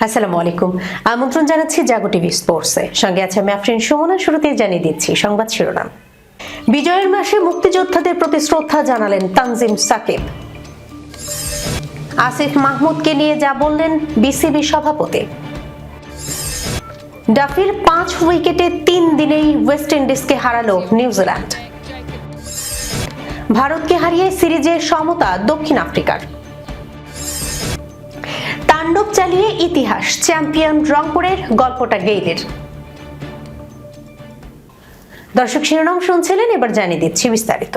আসসালামু আলাইকুম। আমন্ত্রণ জানাচ্ছি জাগো টিভি স্পোর্টসে। সঙ্গে আছে আমি আফরিন সুমনা। শুরুতেই জানিয়ে দিচ্ছি সংবাদ শিরোনাম। বিজয়ের মাসে মুক্তিযোদ্ধাদের প্রতি শ্রদ্ধা জানালেন তানজিম সাকিব। আসিফ মাহমুদকে নিয়ে যা বললেন বিসিবি সভাপতি। ডাফির 5 উইকেটে 3 দিনেই ওয়েস্ট ইন্ডিজকে হারালো নিউজিল্যান্ড। ভারতকে হারিয়ে সিরিজে সমতা দক্ষিণ আফ্রিকার। তাণ্ডব চালিয়ে ইতিহাস, চ্যাম্পিয়ন রংপুরের গল্পটা গেইলের। দর্শক শিরোনাম শুনছিলেন, এবার জানিয়ে দিচ্ছি বিস্তারিত।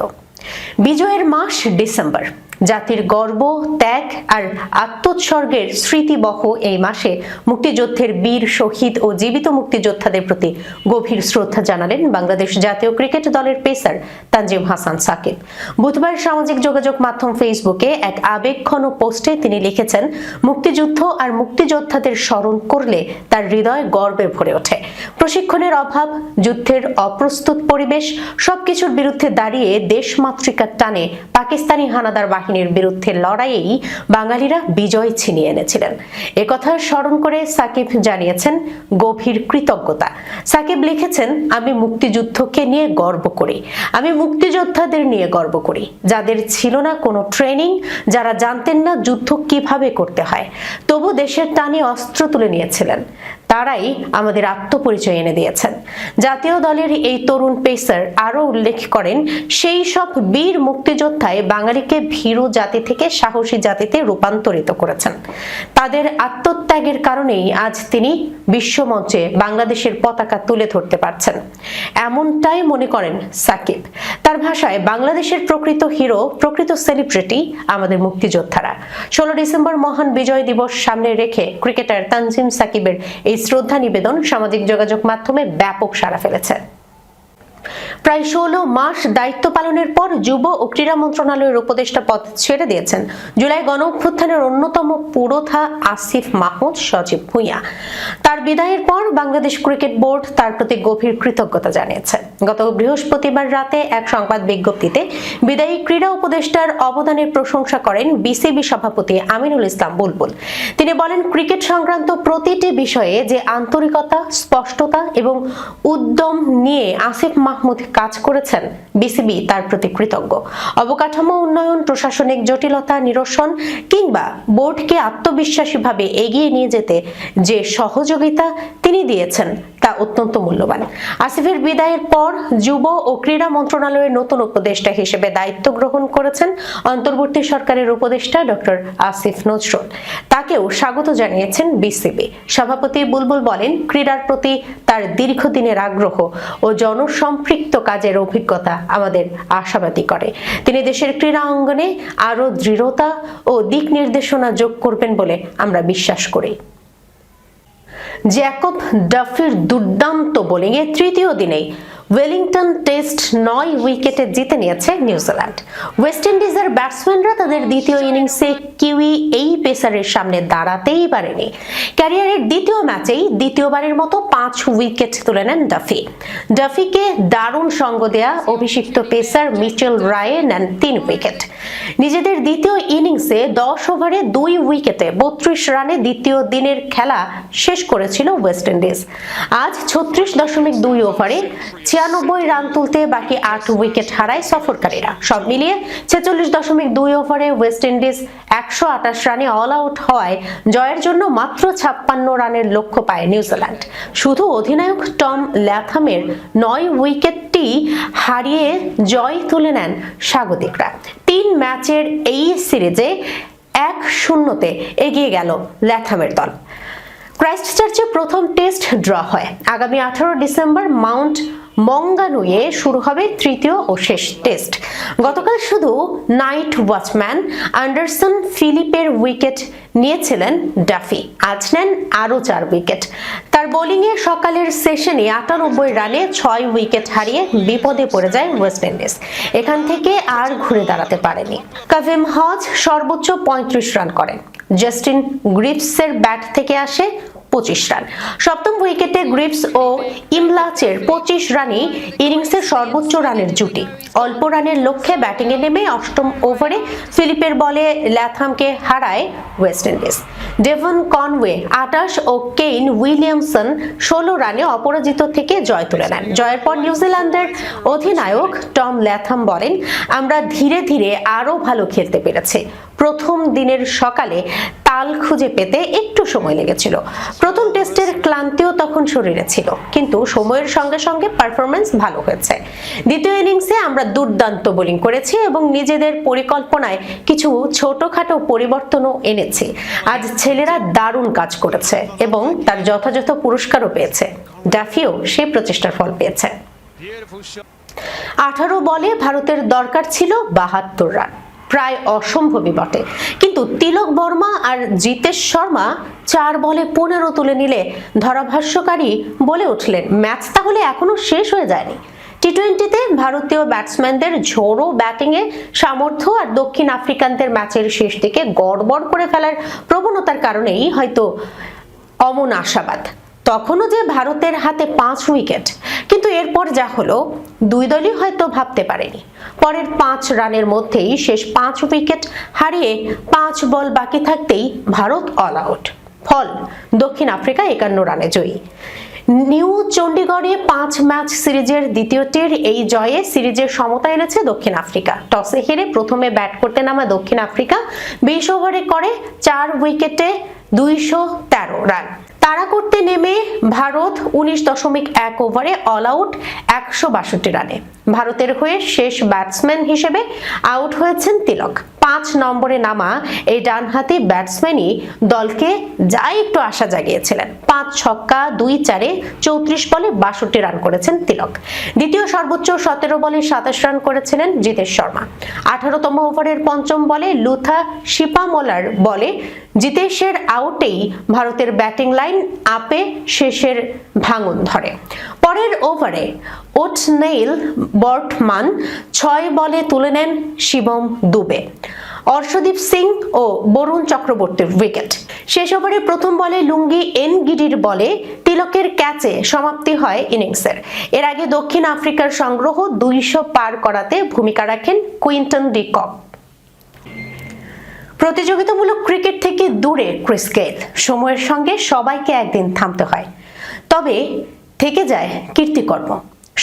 বিজয়ের মাস ডিসেম্বর। জাতির গর্ব, ত্যাগ আর আত্মোৎসর্গের স্মৃতিবহ এই মাসে মুক্তিযুদ্ধের বীর, শহীদ ও জীবিত মুক্তিযোদ্ধাদের প্রতি গভীর শ্রদ্ধা জানালেন বাংলাদেশ জাতীয় ক্রিকেট দলের পেসার তানজিম হাসান সাকিব। বুধবার সামাজিক যোগাযোগ মাধ্যম ফেসবুকে এক আবেগঘন পোস্টে তিনি লিখেছেন, মুক্তিযুদ্ধ আর মুক্তিযোদ্ধাদের স্মরণ করলে তার হৃদয় গর্বে ভরে ওঠে। প্রশিক্ষণের অভাব, যুদ্ধের অপ্রস্তুত পরিবেশ সবকিছুর বিরুদ্ধে দাঁড়িয়ে দেশমাতৃকার টানে পাকিস্তানি হানাদার বাহিনীর বিরুদ্ধে লড়াইয়েই বাঙালিরা বিজয় ছিনিয়ে এনেছিলেন। একথা স্মরণ করে সাকিব জানিয়েছেন গভীর কৃতজ্ঞতা। সাকিব লিখেছেন, আমি মুক্তিযুদ্ধকে নিয়ে গর্ব করি, আমি মুক্তিযোদ্ধাদের নিয়ে গর্ব করি, যাদের ছিল না কোনো ট্রেনিং, যারা জানতেন না যুদ্ধ কিভাবে করতে হয়, তবু দেশের টানে অস্ত্র তুলে নিয়েছিলেন। তারাই আমাদের আত্মপরিচয় এনে দিয়েছেন। জাতীয় দলের এই তরুণ পেসার আরো উল্লেখ করেন, সেই সব বীর মুক্তিযোদ্ধায় বাঙালিকে ভীরু জাতি থেকে সাহসী জাতিতে রূপান্তরিত করেছেন। তাদের আত্মত্যাগের কারণেই আজ তিনি বিশ্বমঞ্চে বাংলাদেশের পতাকা তুলে ধরতে পারছেন, এমনটাই মনে করেন সাকিব। তার ভাষায়, বাংলাদেশের প্রকৃত হিরো, প্রকৃত সেলিব্রিটি আমাদের মুক্তিযোদ্ধারা। 16 ডিসেম্বর মহান বিজয় দিবস সামনে রেখে ক্রিকেটার তানজিম সাকিবের এই শ্রদ্ধা নিবেদন সামাজিক যোগাযোগ মাধ্যমে ব্যাপক সাড়া ফেলেছে। প্রায় 16 মাস দায়িত্ব পালনের পর যুব ও ক্রীড়া মন্ত্রণালয়ের উপদেষ্টা পদ ছেড়ে দিয়েছেন জুলাই গণঅভ্যুত্থানের অন্যতম পুরোধা আসিফ মাহমুদ সজীব ভুঁইয়া। তার বিদায়ের পর বাংলাদেশ ক্রিকেট বোর্ড তার প্রতি গভীর কৃতজ্ঞতা জানিয়েছে। গত বৃহস্পতিবার রাতে এক সংবাদ বিজ্ঞপ্তিতে বিদায়ী ক্রীড়া উপদেষ্টার অবদানের প্রশংসা করেন বিসিবি সভাপতি আমিনুল ইসলাম বুলবুল। তিনি বলেন, ক্রিকেট সংক্রান্ত প্রতিটি বিষয়ে যে আন্তরিকতা, স্পষ্টতা এবং উদ্যম নিয়ে আসিফ মাহমুদ কাজ করেছেন, বিসিবি তার প্রতি কৃতজ্ঞ। অবকাঠামো উন্নয়ন, প্রশাসনিক জটিলতা নিরসন কিংবা বোর্ডকে আত্মবিশ্বাসীভাবে এগিয়ে নিয়ে যেতে যে সহযোগিতা তিনি দিয়েছেন তা অত্যন্ত মূল্যবান। আসিফের বিদায়ের পর যুব ও ক্রীড়া মন্ত্রণালয়ের নতুন উপদেষ্টা হিসেবে দায়িত্ব গ্রহণ করেছেন অন্তর্বর্তী সরকারের উপদেষ্টা ডক্টর আসিফ নজরুল। তাকেও স্বাগত জানিয়েছেন বিসিবি সভাপতি বুলবুল। বলেন, ক্রীড়ার প্রতি তার দীর্ঘদিনের আগ্রহ ও জনসম্পৃক্ত কাজের অভিজ্ঞতা আমাদের আশাবাদী করে। তিনি দেশের ক্রীড়া অঙ্গনে আরো দৃঢ়তা ও দিক নির্দেশনা যোগ করবেন বলে আমরা বিশ্বাস করি। জ্যাকব ডাফির দুর্দান্ত বোলিংয়ে তৃতীয় দিনেই ওয়েলিংটন টেস্ট 9 উইকেটে জিতে নিয়েছে নিউজিল্যান্ড। ওয়েস্ট ইন্ডিজের ব্যাটসম্যানরা তাদের দ্বিতীয় ইনিংসে কিউই এই পেসারের সামনে দাঁড়াতেই পারেনি। ক্যারিয়ারের দ্বিতীয় ম্যাচেই দ্বিতীয়বারের মতো 5 উইকেট তুলে নেন ডাফি। ডাফিকে দারুণ সঙ্গ দেয়া অভিষিক্ত পেসার মিচেল রায়ে নেন 3 উইকেট। নিজেদের দ্বিতীয় ইনিংসে 10 ওভারে 2 উইকেটে 32 রানে দ্বিতীয় দিনের খেলা শেষ করেছিল ওয়েস্ট ইন্ডিজ। আজ 36.2 ওভারে 96 রান তুলতে বাকি 8 উইকেট হারায় সফরকারীরা। সব মিলিয়ে 46.2 ওভারে ওয়েস্ট ইন্ডিজ 128 রানে অল আউট হওয়ায় জয়ের জন্য মাত্র 56 রানের লক্ষ্য পায় নিউজিল্যান্ড। শুধু অধিনায়ক টম ল্যাথামের 9 উইকেটটি হারিয়ে জয় তুলে নেন স্বাগতিকরা। 3 ম্যাচের এই সিরিজে 1-0 এগিয়ে গেল ল্যাথামের দল। ক্রাইস্টচার্চে প্রথম টেস্ট ড্র হয়। আগামী 18 ডিসেম্বর মাউন্ট মঙ্গানুয়ে শুরু হবে তৃতীয় ও শেষ টেস্ট। গতকাল শুধু নাইট ওয়াচম্যান অ্যান্ডারসন ফিলিপের উইকেট নিয়েছিলেন ডাফি। আজ নেন আরো 4 উইকেট। তার বোলিংয়ে সকালের সেশনে 98 রানে 6 উইকেট হারিয়ে বিপদে পড়ে যায় ওয়েস্ট ইন্ডিজ। এখান থেকে আর ঘুরে দাঁড়াতে পারেনি। কাভিম হজ সর্বোচ্চ 35 রান করেন। জাস্টিন গ্রিপসের ব্যাট থেকে আসে 25 রান। সপ্তম উইকেটে গ্রিভস ও ইমলাচের 25 রানই ইনিংসের সর্বোচ্চ রানের জুটি। অল্প রানের লক্ষ্যে ব্যাটিংয়ে নেমে অষ্টম ওভারে ফিলিপের বলে ল্যাথামকে হারায় ওয়েস্ট ইন্ডিজ। ডেভন কনওয়ে 28 ও কেইন উইলিয়ামসন 16 রানে অপরাজিত থেকে জয় তুলে নেন। জয়ের পর নিউজিল্যান্ডের অধিনায়ক টম ল্যাথাম বলেন, আমরা ধীরে ধীরে আরো ভালো খেলতে পেরেছি। প্রথম দিনের সকালে তাল খুঁজে পেতে একটু সময় লেগেছিল। প্রথম টেস্টের ক্লান্তিও তখন শরীরে ছিল, কিন্তু সময়ের সঙ্গে সঙ্গে পারফরম্যান্স ভালো হয়েছে। দ্বিতীয় ইনিংসে আমরা দুর্দান্ত বোলিং করেছি এবং নিজেদের পরিকল্পনায় কিছু ছোটখাটো পরিবর্তনও এনেছি। আজ ছেলেরা দারুণ কাজ করেছে এবং তার যথাযথ পুরস্কারও পেয়েছে। ডাফিও সেই প্রচেষ্টার ফল পেয়েছে। 18 বলে ভারতের দরকার ছিল 72 রান, প্রায় অসম্ভবই বটে, কিন্তু তিলক বর্মা আর জিতেশ শর্মা 4 বলে 15 তুলে নিলে ধারাভাষ্যকারী বলে উঠলেন, ম্যাচ তাহলে এখনো শেষ হয়ে যায়নি। টি-20তে ভারতীয় ব্যাটসম্যানদের ঝোড়ো ব্যাটিংয়ে সামর্থ্য আর দক্ষিণ আফ্রিকানদের ম্যাচের শেষ দিকে গড়বড় করে ফেলার প্রবণতার কারণেই হয়তো অমন আশাবাদ। তখনও যে ভারতের হাতে 5 উইকেট, কিন্তু এরপর যা হলো দুই দলই হয়তো ভাবতে পারেনি। পরের 5 রানের মধ্যেই শেষ 5 উইকেট হারিয়ে 5 বল বাকি থাকতেই ভারত অল আউট। ফল দক্ষিণ আফ্রিকা 51 রানে জয়ী। নিউ চণ্ডীগড়ে 5 ম্যাচ সিরিজের দ্বিতীয়টির এই জয়ে সিরিজের সমতা এনেছে দক্ষিণ আফ্রিকা। টসে হেরে প্রথমে ব্যাট করতে নামা দক্ষিণ আফ্রিকা 20 ওভারে করে 4 উইকেটে 213 রান। তাড়া করতে নেমে ভারত 19.1 ওভারে অল আউট 162 রানে। ভারতের হয়ে শেষ ব্যাটসম্যান হিসেবে আউট হয়েছেন তিলক। 5 নম্বরে নামা এই ডানহাতি ব্যাটসম্যানই দলকে যা একটু আশা জাগিয়েছিলেন। 5 ছক্কা 2-4-এ 34 বলে 62 রান করেছেন তিলক। দ্বিতীয় সর্বোচ্চ 17 বলে 27 রান করেছিলেন জিতেশ শর্মা। 18তম ওভারের পঞ্চম বলে লুথা শিপামোলার বলে জিতেশের আউটেই ভারতের ব্যাটিং লাইন আপে শেষের ভাঙন ধরে। পরের ওভারে ওটনেইল বর্টমান 6 বলে তুলে নেন শিবম দুবে। অর্শদীপ সিং ও বরুণ চক্রবর্তীর উইকেট। শেষ ওভারে প্রথম বলে লুঙ্গি এনগিডির বলে তিলকের ক্যাচে সমাপ্তি হয় ইনিংসের। এর আগে দক্ষিণ আফ্রিকার সংগ্রহ 200 পার করাতে ভূমিকা রাখেন কুইন্টন ডি কক। প্রতিযোগিতামূলক ক্রিকেট থেকে দূরে ক্রিস গেইল। সময়ের সঙ্গে সবাইকে একদিন থামতে হয়, তবে থেকে যায় কীর্তিকর্ম।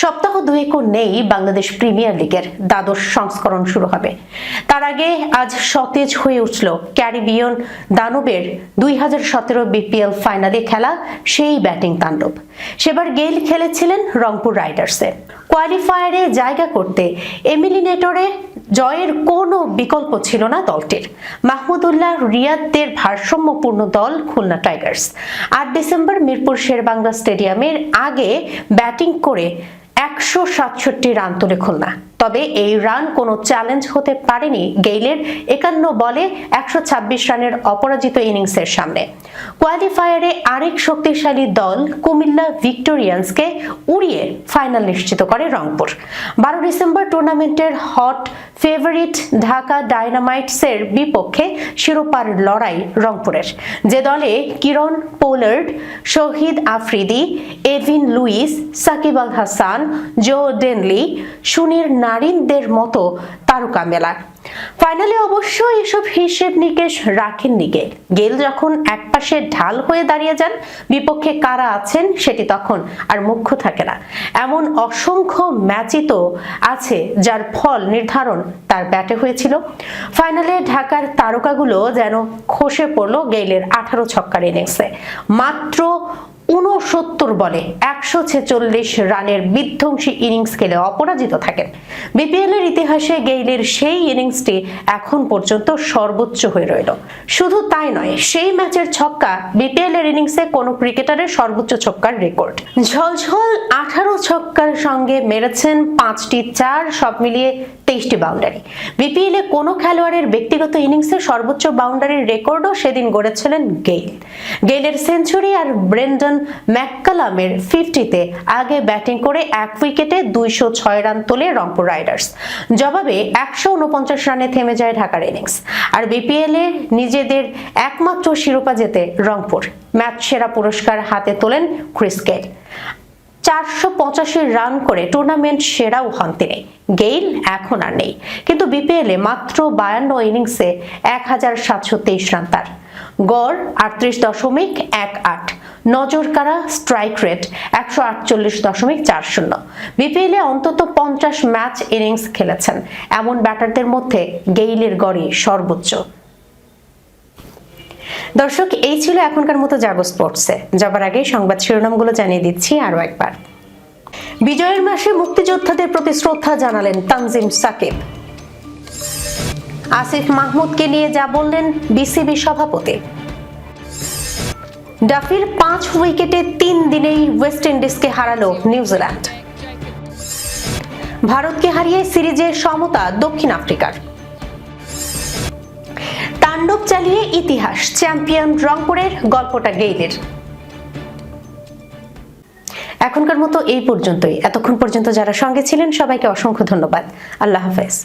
সপ্তাহ 2 নেই বাংলাদেশ প্রিমিয়ার লিগের দ্বাদশ সংস্করণ শুরু হবে। তার আগে আজ সতেজ হয়ে উঠল ক্যারিবিয়ান দানবের 2017 বিপিএল ফাইনালে খেলা সেই ব্যাটিং তাণ্ডব। সেবার গেইল খেলেছিলেন রংপুর রাইডার্সে। কোয়ালিফায়ারে জায়গা করতে এলিমিনেটরে জয়ের কোনো বিকল্প ছিল না দলটির। মাহমুদুল্লাহ রিয়াদদের ভারসাম্যপূর্ণ দল খুলনা টাইগার্স 8 ডিসেম্বর মিরপুর শেরেবাংলা স্টেডিয়ামের আগে ব্যাটিং করে 167 রান তোলে খুলনা। তবে এই রান কোনো চ্যালেঞ্জ হতে পারেনি গেইলের 51 বলে 126 রানের অপরাজিত ইনিংসের সামনে। কোয়ালিফায়ারে আরেক শক্তিশালী দল কুমিল্লা ভিক্টোরিয়ান্সকে উড়িয়ে ফাইনাল নিশ্চিত করে রংপুর। 12 ডিসেম্বর টুর্নামেন্টের হট ফেভারিট ঢাকা ডায়নামাইটসের বিপক্ষে শিরোপার লড়াই রংপুরের, যে দলে কিরণ পোলার্ড, শহীদ আফ্রিদি, এভিন লুইস, সাকিব আল হাসান, জো ডেনলি, সুনীর নারিনদের মতো তারকা মেলা। ফাইনালে অবশ্য এসব হিসেব নিকেশ রাখেননি গেইল। গেইল যখন একপাশে ঢাল হয়ে দাঁড়িয়ে যান, বিপক্ষে কারা আছেন সেটি তখন আর মুখ্য থাকে না। এমন অসংখ্য ম্যাচই তো আছে যার ফল নির্ধারণ তার ব্যাটে হয়েছিল। ফাইনালে ঢাকার তারকাগুলো যেন খসে পড়ল গেইলের 18 ছক্কার ইনিংসে। মাত্র 69 বলে 146 রানের বিধ্বংসী ইনিংস খেলে অপরাজিত থাকেন। বিপিএল এর ইতিহাসে গেইলের সেই ইনিংসটি এখন পর্যন্ত সর্বোচ্চ হয়ে রইল। শুধু তাই নয়, সেই ম্যাচের ছক্কা বিপিএল এর ইনিংসে কোনো ক্রিকেটারের সর্বোচ্চ ছক্কার রেকর্ড। ঝলঝল 18 ছক্কার সঙ্গে মেরেছেন 5টি 4, সব মিলিয়ে 23টি বাউন্ডারি। বিপিএল এ কোনো খেলোয়াড়ের ব্যক্তিগত ইনিংসে সর্বোচ্চ বাউন্ডারির রেকর্ডও সেদিন গড়েছিলেন গেইল। গেইলের সেঞ্চুরি আর ব্রেন্ডন ম্যাককালামের 50-তে আগে ব্যাটিং করে 1 উইকেটে 206 রান তোলে রংপুর রাইডার্স। জবাবে 149 রানে থেমে যায় ঢাকার ইনিংস। আর বিপিএল এ নিজেদের একমাত্র শিরোপা জেতে রংপুর। ম্যাচ সেরা পুরস্কার হাতে তোলেন ক্রিস গেইল। 485 রান করে টুর্নামেন্ট সেরাও হন তিনি। গেইল এখন আর নেই, কিন্তু বিপিএল এ মাত্র 52 ইনিংসে 1723 রান তার। গড় 38.18, নজর কাড়া স্ট্রাইক রেট 148.40। বিপিএল এ অন্তত 50 ম্যাচ ইনিংস খেলেছেন এমন ব্যাটারদের মধ্যে গেইলের গড়ই সর্বোচ্চ। দর্শক, এই ছিল এখনকার মতো জাগো স্পোর্টসে। যাবার আগে সংবাদ শিরোনামগুলো জানিয়ে দিচ্ছি আরো একবার। বিজয়ের মাসে মুক্তিযোদ্ধাদের প্রতি শ্রদ্ধা জানালেন তানজিম সাকিব। আসিফ মাহমুদকে নিয়ে যা বললেন বিসিবি সভাপতি। ডাফির 5 উইকেটে 3 দিনেই ওয়েস্ট ইন্ডিজকে হারালো নিউজিল্যান্ড। ভারতকে হারিয়ে সিরিজে সমতা দক্ষিণ আফ্রিকার। তাণ্ডব চালিয়ে ইতিহাস, চ্যাম্পিয়ন রংপুরের, গল্পটা গেইলের। এখনকার মতো এই পর্যন্তই। এতক্ষণ পর্যন্ত যারা সঙ্গে ছিলেন সবাইকে অসংখ্য ধন্যবাদ। আল্লাহ হাফেজ।